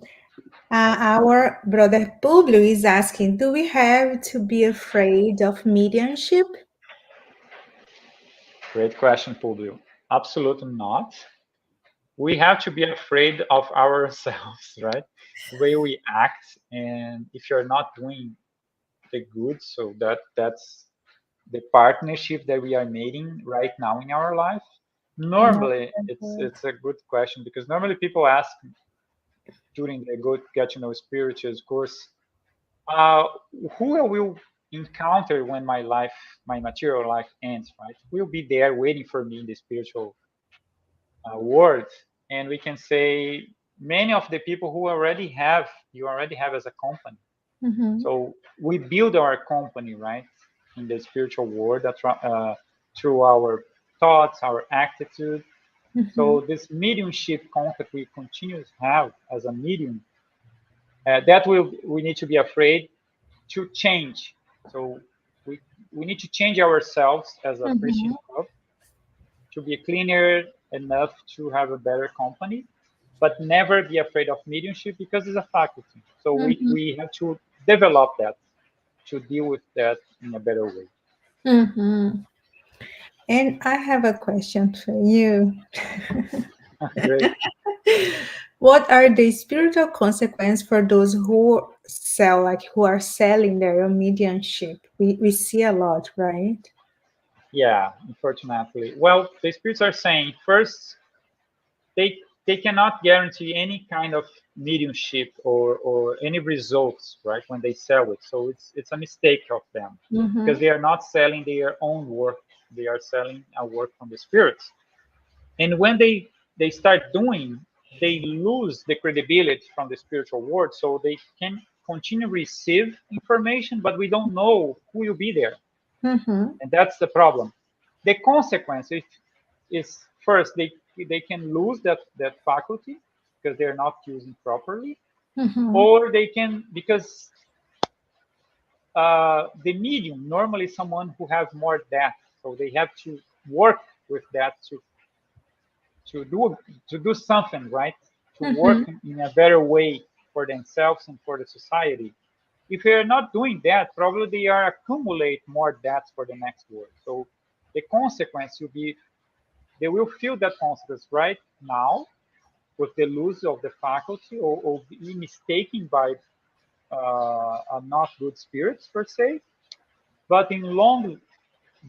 Our brother Publio is asking, do we have to be afraid of mediumship? Great question, Publio. Absolutely not. We have to be afraid of ourselves, right? The way we act, and if you're not doing the good, so that's the partnership that we are making right now in our life. No. Normally, it's a good question, because normally people ask during the Go Get to Know Spirituals course, uh, who I will encounter when my material life ends, right? Will be there waiting for me in the spiritual world, and we can say many of the people who you already have as a company. Mm-hmm. So we build our company, right, in the spiritual world through our thoughts, our attitude. Mm-hmm. So this mediumship concept we continue to have as a medium, that will we need to be afraid to change. So we we need to change ourselves as a Christian Mm-hmm. love to be cleaner enough to have a better company, but never be afraid of mediumship, because it's a faculty. So Mm-hmm. we have to develop that to deal with that in a better way. Mm-hmm. And I have a question for you. Great. What are the spiritual consequences for those who sell, like who are selling their own mediumship? We see a lot, right? Yeah, unfortunately. Well, the spirits are saying first they cannot guarantee any kind of mediumship or any results, right, when they sell it. So it's a mistake of them, because Mm-hmm. they are not selling their own work. They are selling a work from the spirits. And when they start doing, they lose the credibility from the spiritual world. So they can continue receive information, but we don't know who will be there, Mm-hmm. and that's the problem. The consequence is first they can lose that faculty because they're not using properly, Mm-hmm. or they can, because the medium normally someone who has more depth, so they have to work with that to do to do something, right, to work Mm-hmm. in a better way for themselves and for the society. If they are not doing that, probably they are accumulate more debts for the next work. So the consequence will be they will feel that consequence right now with the loss of the faculty, or be mistaken by a not good spirits per se. But in long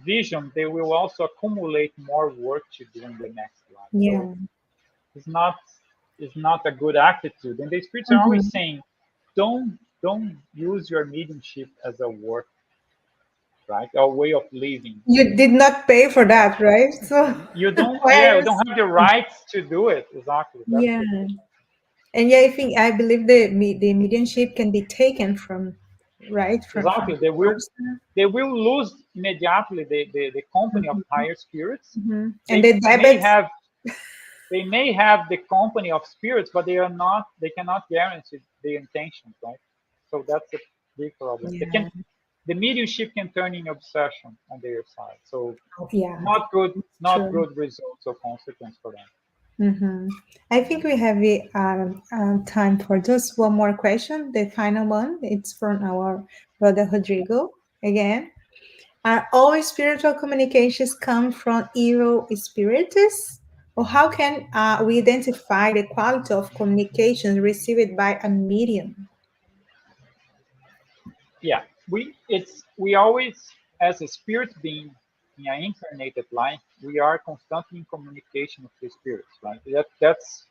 vision, they will also accumulate more work to do in the next life. So Yeah. it's not it's not a good attitude. And the spirits are always Mm-hmm. saying, don't use your mediumship as a work, right? A way of living. You did not pay for that, right? So You don't, why yeah, are you you don't have the rights to do it. Exactly. That's yeah. the thing. And yeah, I believe the mediumship can be taken from right from Exactly. the person. They will lose immediately the company of Mm-hmm. higher spirits. Mm-hmm. And They the may debit, have they may have the company of spirits, but they cannot guarantee the intentions, right? So that's a big problem. They can yeah, the mediumship can turn in obsession on their side. So yeah, not true. good results or consequence for them. Mm-hmm. I think we have time for just one more question, the final one. It's from our brother Rodrigo again. Are all spiritual communications come from evil spiritists? Or how can we identify the quality of communications received by a medium? Yeah, we always, as a spirit being in an incarnated life, we are constantly in communication with the spirits, right? That's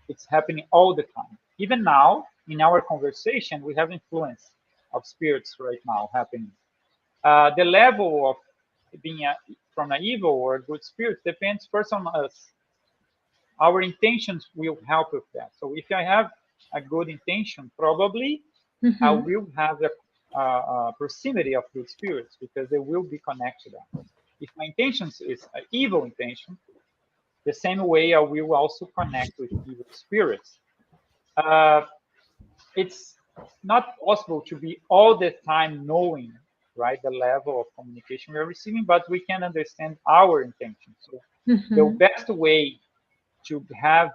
it's happening all the time. Even now, in our conversation, we have influence of spirits right now happening. The level of being from an evil or a good spirit depends first on us. Our intentions will help with that. So if I have a good intention, probably I Mhm. will have a proximity of good spirits because they will be connected to us. If my intentions is an evil intention, the same way I will also connect with evil spirits. Uh, it's not possible to be all the time knowing, right, the level of communication we're receiving, but we can understand our intentions. So the Mhm. best way to have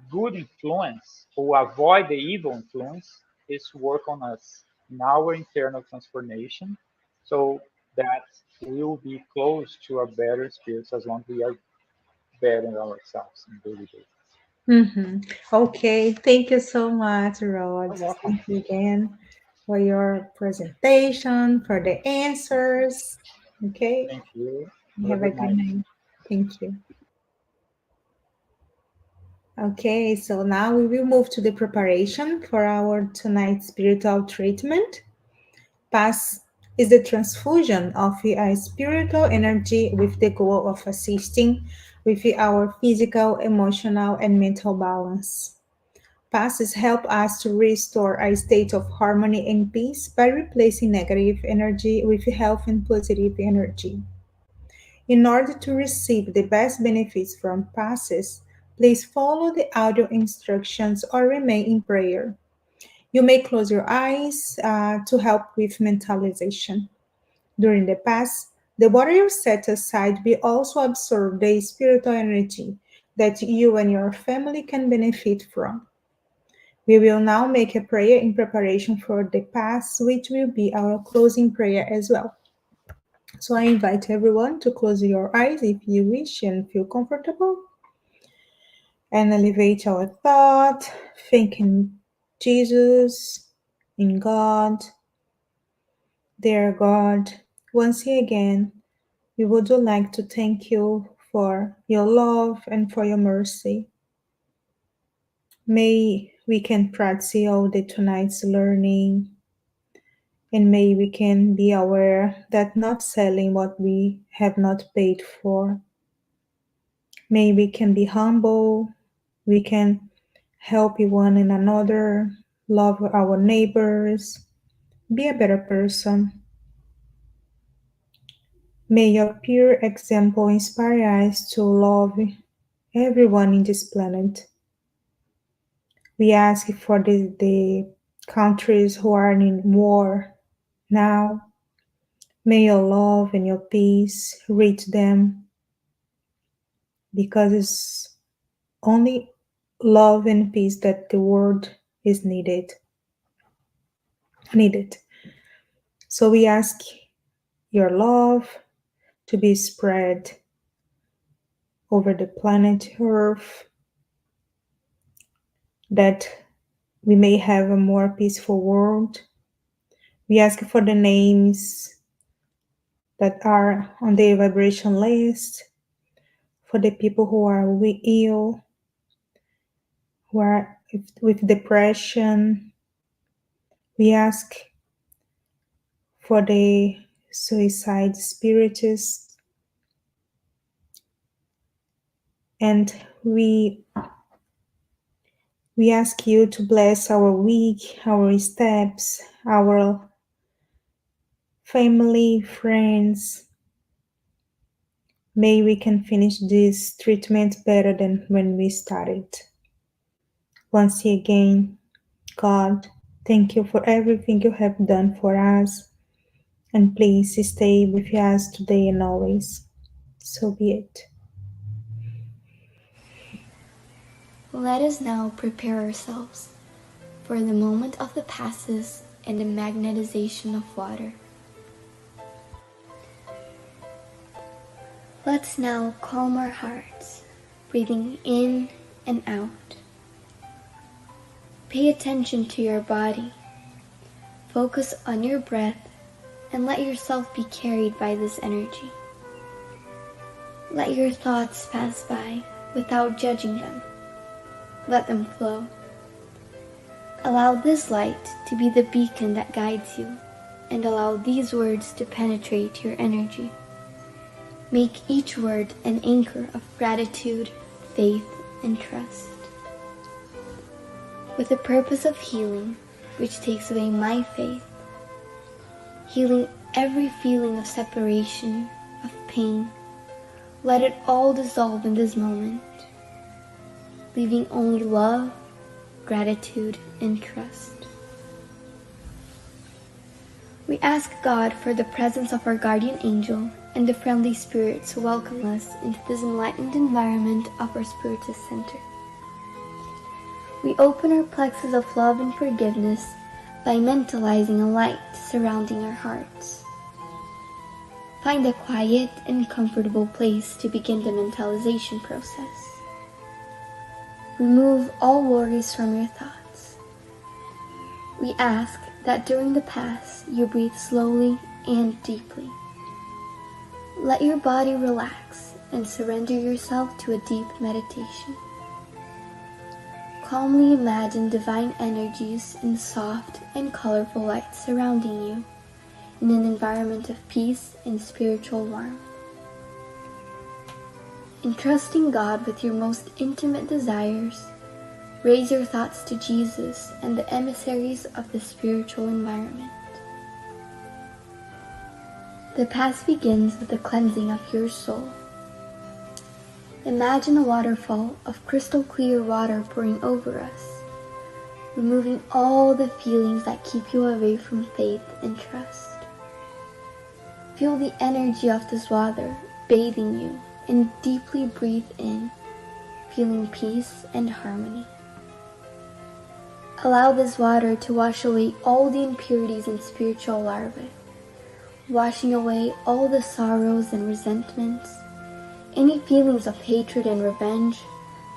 good influence or avoid the evil influence is to work on us in our internal transformation so that we will be close to a better spirits as long as we are bettering ourselves in daily basis. Mhm. Okay, thank you so much, You're Rod. welcome. Thank you again for your presentation, for the answers. Okay, Thank you. Have a have a good good night. night. Thank you. Okay, so now we will move to the preparation for our tonight's spiritual treatment. Pass is the transfusion of a spiritual energy with the goal of assisting with our physical, emotional, and mental balance. Passes help us to restore a state of harmony and peace by replacing negative energy with health and positive energy. In order to receive the best benefits from passes, please follow the audio instructions or remain in prayer. You may close your eyes to help with mentalization. During the pass, the water you set aside will also absorb the spiritual energy that you and your family can benefit from. We will now make a prayer in preparation for the pass, which will be our closing prayer as well. So I invite everyone to close your eyes if you wish and feel comfortable and elevate our thought, thanking Jesus, in God, dear God. Once again, we would like to thank you for your love and for your mercy. May we can practice all the tonight's learning, and may we can be aware that not selling what we have not paid for. May we can be humble, we can help one and another, love our neighbors, be a better person. May your pure example inspire us to love everyone in this planet. We ask for the countries who are in war now. May your love and your peace reach them, because it's only love and peace that the world is needed. So we ask your love to be spread over the planet Earth, that we may have a more peaceful world. We ask for the names that are on the vibration list, for the people who are ill, who are with depression. We ask for the suicide spiritists, and we ask you to bless our week, our steps, our family, friends. May we can finish this treatment better than when we started. Once again, God, thank you for everything you have done for us, and please stay with us today and always. So be it. Let us now prepare ourselves for the moment of the passes and the magnetization of water. Let's now calm our hearts, breathing in and out. Pay attention to your body. Focus on your breath and let yourself be carried by this energy. Let your thoughts pass by without judging them. Let them flow. Allow this light to be the beacon that guides you, and allow these words to penetrate your energy. Make each word an anchor of gratitude, faith, and trust. With the purpose of healing, which takes away my faith, healing every feeling of separation, of pain, let it all dissolve in this moment, leaving only love, gratitude, and trust. We ask God for the presence of our guardian angel and the friendly spirits who welcome us into this enlightened environment of our Spiritist Center. We open our plexus of love and forgiveness by mentalizing a light surrounding our hearts. Find a quiet and comfortable place to begin the mentalization process. Remove all worries from your thoughts. We ask that during the pass you breathe slowly and deeply. Let your body relax and surrender yourself to a deep meditation. Calmly imagine divine energies in soft and colorful light surrounding you in an environment of peace and spiritual warmth. Entrusting God with your most intimate desires, raise your thoughts to Jesus and the emissaries of the spiritual environment. The pass begins with the cleansing of your soul. Imagine a waterfall of crystal clear water pouring over us, removing all the feelings that keep you away from faith and trust. Feel the energy of this water bathing you and deeply breathe in, feeling peace and harmony. Allow this water to wash away all the impurities and spiritual larvae, washing away all the sorrows and resentments, any feelings of hatred and revenge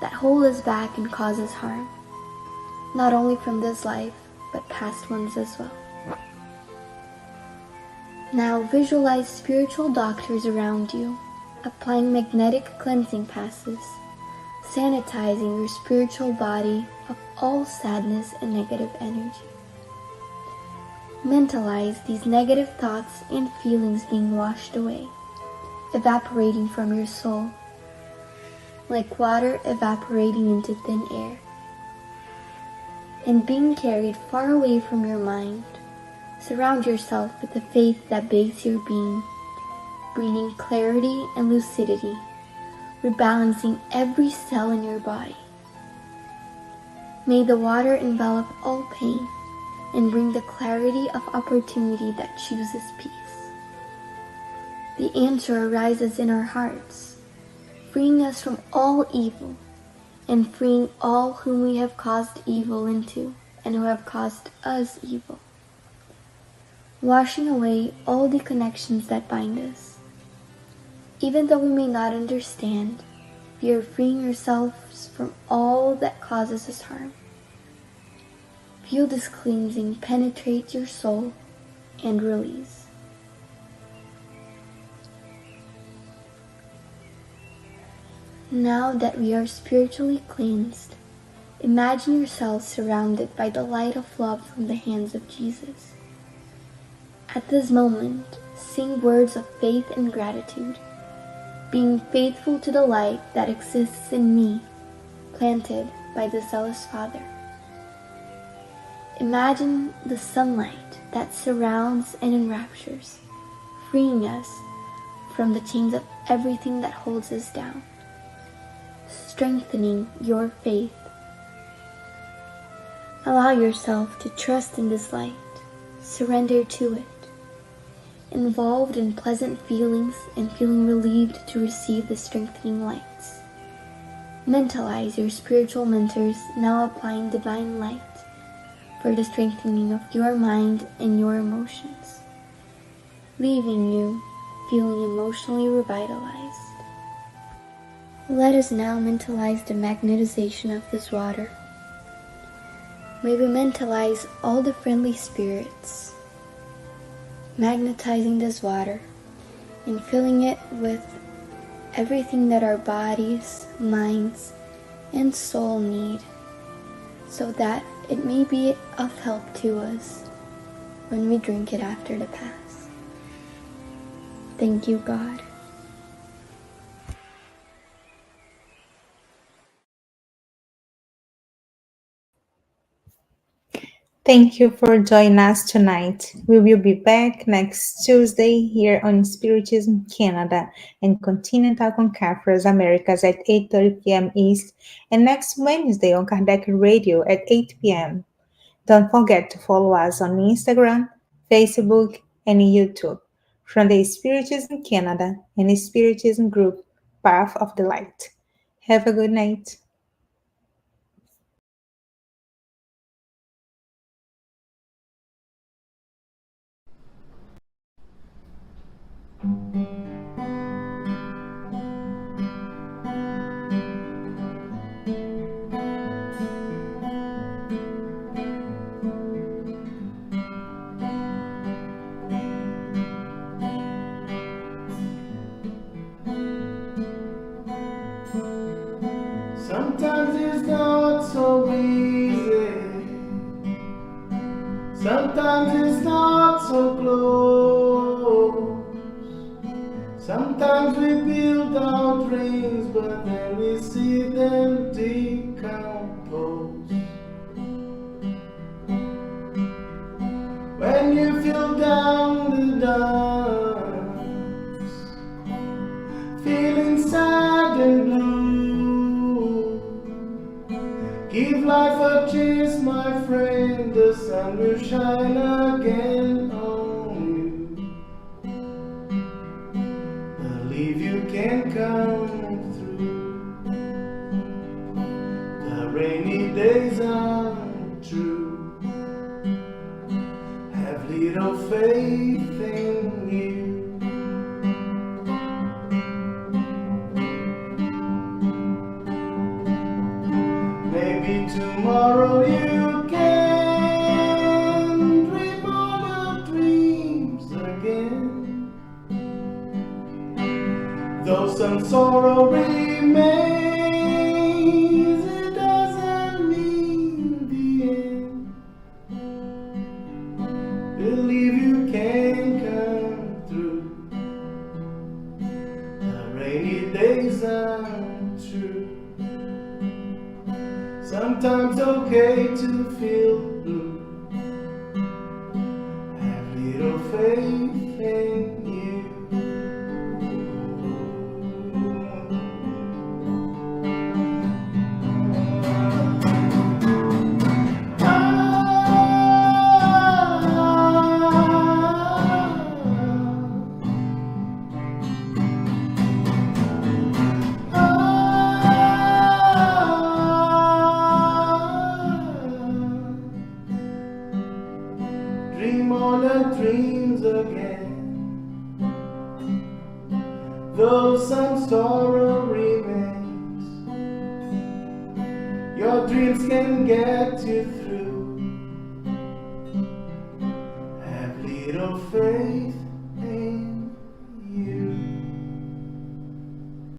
that hold us back and cause us harm, not only from this life, but past ones as well. Now visualize spiritual doctors around you, applying magnetic cleansing passes, sanitizing your spiritual body of all sadness and negative energy. Mentalize these negative thoughts and feelings being washed away, evaporating from your soul, like water evaporating into thin air, and being carried far away from your mind. Surround yourself with the faith that bathes your being, bringing clarity and lucidity, rebalancing every cell in your body. May the water envelop all pain and bring the clarity of opportunity that chooses peace. The answer arises in our hearts, freeing us from all evil and freeing all whom we have caused evil into and who have caused us evil. Washing away all the connections that bind us. Even though we may not understand, we are freeing ourselves from all that causes us harm. Feel this cleansing penetrate your soul and release. Now that we are spiritually cleansed, imagine yourself surrounded by the light of love from the hands of Jesus. At this moment, sing words of faith and gratitude, being faithful to the light that exists in me, planted by the zealous Father. Imagine the sunlight that surrounds and enraptures, freeing us from the chains of everything that holds us down, strengthening your faith. Allow yourself to trust in this light, surrender to it, involved in pleasant feelings and feeling relieved to receive the strengthening lights. Mentalize your spiritual mentors now applying divine light for the strengthening of your mind and your emotions, leaving you feeling emotionally revitalized. Let us now mentalize the magnetization of this water. May we mentalize all the friendly spirits, magnetizing this water and filling it with everything that our bodies, minds, and soul need, so that it may be of help to us when we drink it after the pass. Thank you, God. Thank you for joining us tonight. We will be back next Tuesday here on Spiritism Canada and Continental Conference Americas at 8:30 p.m. East, and next Wednesday on Kardec Radio at 8 p.m. Don't forget to follow us on Instagram, Facebook, and YouTube from the Spiritism Canada and the Spiritism Group Path of the Light. Have a good night. Sometimes it's not so easy. Sometimes it's not so close. Sometimes we build our dreams, but then we see them decompose. When you feel down the dumps, feeling sad and blue, give life a chance, my friend. The sun will shine again on you. Believe you can come through. The rainy days are true. Have little faith in you. Maybe tomorrow you can dream all your dreams again. Though some sorrow remains, it doesn't mean the end. Believe you can come through. The rainy days are true. Sometimes okay to feel blue. Have little faith in you. Dream all the dreams again. Though some sorrow remains, your dreams can get you